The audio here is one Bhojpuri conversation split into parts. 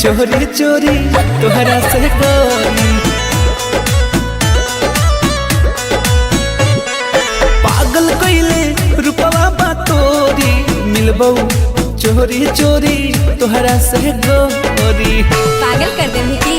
चोरी चोरी तोहरा से गोरी। पागल कइले रूपवा बा तोरी, मिलबो चोरी चोरी तोहरा से गोरी। पागल कर दे की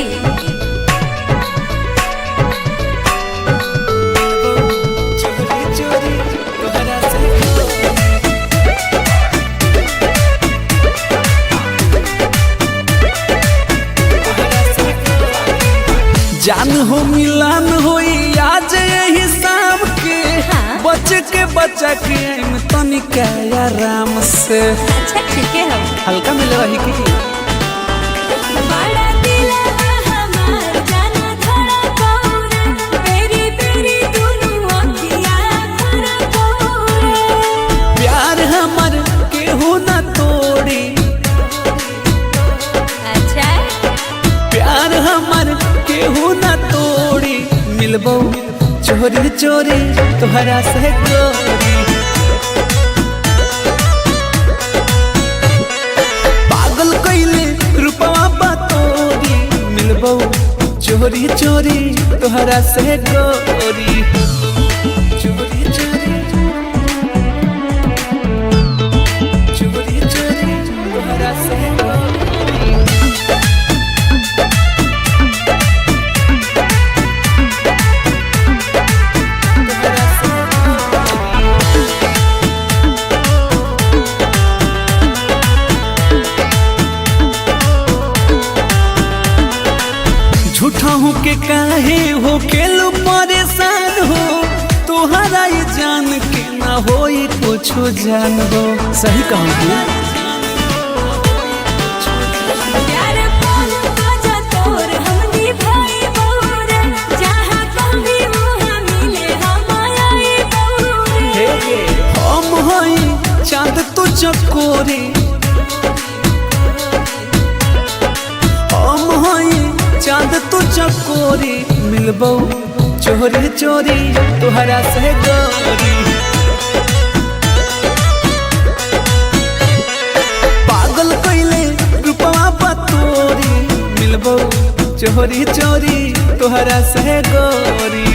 जान हो मिलान होई आज यही शाम के। हाँ? बचा के तनिक आराम से। अच्छा ठीक है हम हल्का मिले रही की बड़ा दिलवा हमार जाना धड़ा कौरे, तेरी तेरी दोनों अखियां भरा कौरे। प्यार हमर केहू न तोड़ी। अच्छा प्यार हमर केहू न तोड़ी, मिलबो चोरी चोरी तोहरा से गोरी। पागल कइले रूपवा बा तोरी, मिलबो चोरी चोरी तोहरा से गोरी। चोरी चोरी चोरी चोरी तोहरा से गोरी। झूठा हूँ के काहे हो केलू परेशान हो, तोहरा ये जान के ना होई कुछो जान हो। सही कहूँ प्यार पाल बाजा तोर हमनी भाई बौरे, जहाँ कभी वहाँ मिले हम आई बौरे। हम हई चाँद तो चकोरी, हम हई चाँद तो चकोरी, मिलबो चोरी चोरी तोहरा से गोरी। पागल कइले रूपवा बा तोरी, मिलबो चोरी चोरी तोहरा से गोरी।